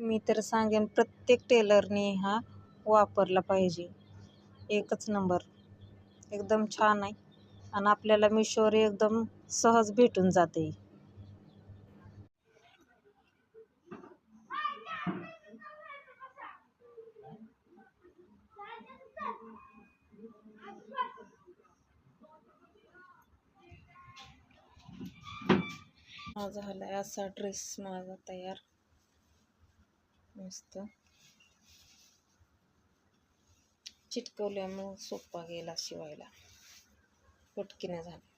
मी तर सांगेन प्रत्येक टेलरने हा वापरला पाहिजे. एकच नंबर, एकदम छान आहे आणि आपल्याला मिशोवर एकदम सहज भेटून जाते. हा झालाय असा ड्रेस माझा तयार. मस्त चिटकवल्यामुळं सोपा गेला शिवायला, पटकीने झाला.